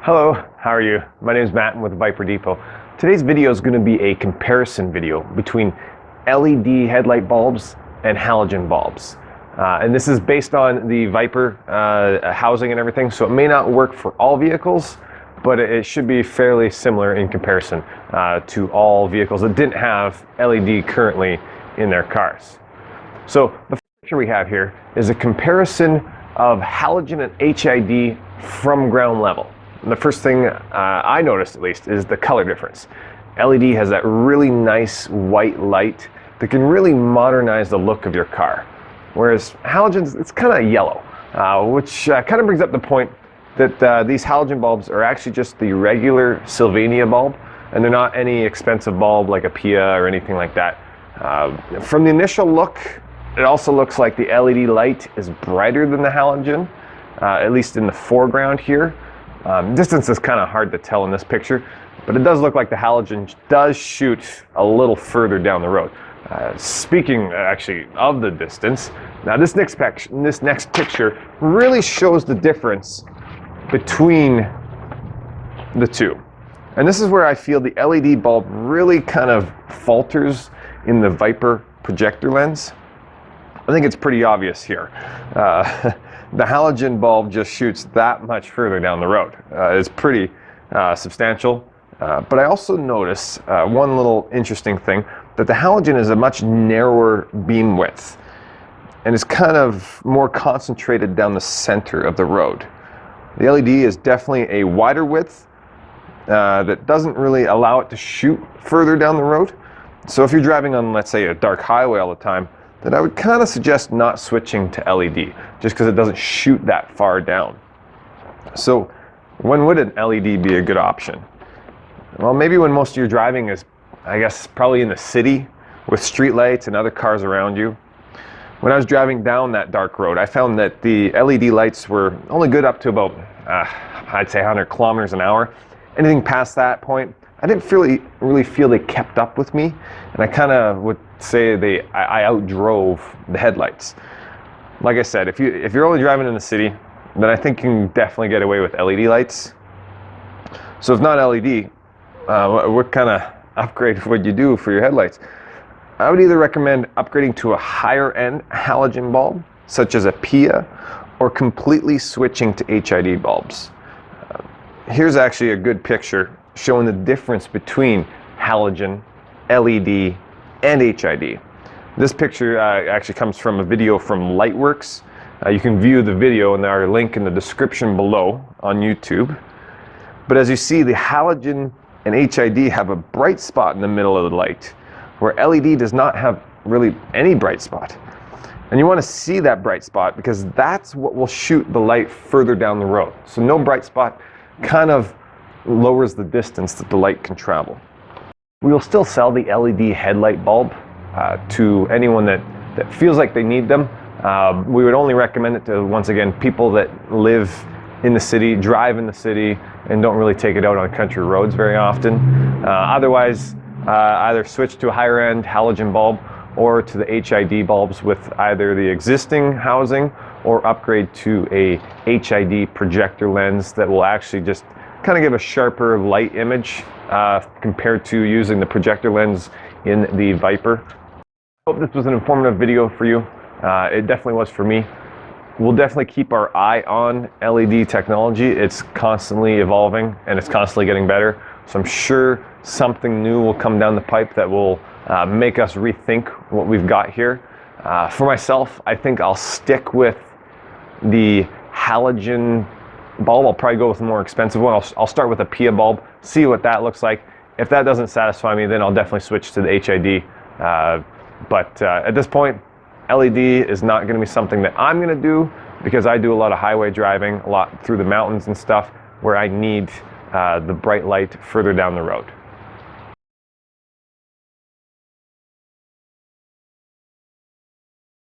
Hello, how are you? My name is Matt. I'm with Viper Depot. Today's video is going to be a comparison video between LED headlight bulbs and halogen bulbs. And this is based on the Viper housing and everything, so it may not work for all vehicles, but it should be fairly similar in comparison to all vehicles that didn't have LED currently in their cars. So the first picture we have here is a comparison of halogen and HID from ground level. And the first thing I noticed, at least, is the color difference. LED has that really nice white light that can really modernize the look of your car. Whereas halogens, it's kind of yellow, which kind of brings up the point that these halogen bulbs are actually just the regular Sylvania bulb, and they're not any expensive bulb like a Pia or anything like that. From the initial look, it also looks like the LED light is brighter than the halogen, at least in the foreground here. Distance is kind of hard to tell in this picture, but it does look like the halogen does shoot a little further down the road. Speaking actually of the distance, now this next picture really shows the difference between the two. And this is where I feel the LED bulb really kind of falters in the Viper projector lens. I think it's pretty obvious here. The halogen bulb just shoots that much further down the road. It's pretty substantial. But I also notice one little interesting thing, that the halogen is a much narrower beam width and is kind of more concentrated down the center of the road. The LED is definitely a wider width that doesn't really allow it to shoot further down the road. So if you're driving on, let's say, a dark highway all the time, then I would kind of suggest not switching to LED, just because it doesn't shoot that far down. So when would an LED be a good option? Well, maybe when most of your driving is, I guess, probably in the city with street lights and other cars around you. When I was driving down that dark road, I found that the LED lights were only good up to about, I'd say 100 kilometers an hour. Anything past that point, I didn't really feel they kept up with me, and I kind of would say I outdrove the headlights. Like I said, if you're only driving in the city, then I think you can definitely get away with LED lights. So if not LED, what kind of upgrade would you do for your headlights? I would either recommend upgrading to a higher end halogen bulb, such as a Pia, or completely switching to HID bulbs. Here's actually a good picture showing the difference between halogen, LED, and HID. This picture actually comes from a video from Lightworks. You can view the video in our link in the description below on YouTube. But as you see, the halogen and HID have a bright spot in the middle of the light, where LED does not have really any bright spot. And you want to see that bright spot because that's what will shoot the light further down the road. So no bright spot kind of lowers the distance that the light can travel. We will still sell the LED headlight bulb to anyone that feels like they need them. We would only recommend it to, once again, people that live in the city, drive in the city, and don't really take it out on country roads very often. Otherwise, either switch to a higher end halogen bulb or to the HID bulbs with either the existing housing or upgrade to a HID projector lens that will actually just kind of give a sharper light image compared to using the projector lens in the Viper. Hope this was an informative video for you. It definitely was for me. We'll definitely keep our eye on LED technology. It's constantly evolving and it's constantly getting better. So I'm sure something new will come down the pipe that will make us rethink what we've got here. For myself, I think I'll stick with the halogen bulb. I'll probably go with a more expensive one. I'll start with a Pia bulb, see what that looks like. If that doesn't satisfy me, then I'll definitely switch to the HID. But at this point, LED is not going to be something that I'm going to do because I do a lot of highway driving, a lot through the mountains and stuff where I need the bright light further down the road.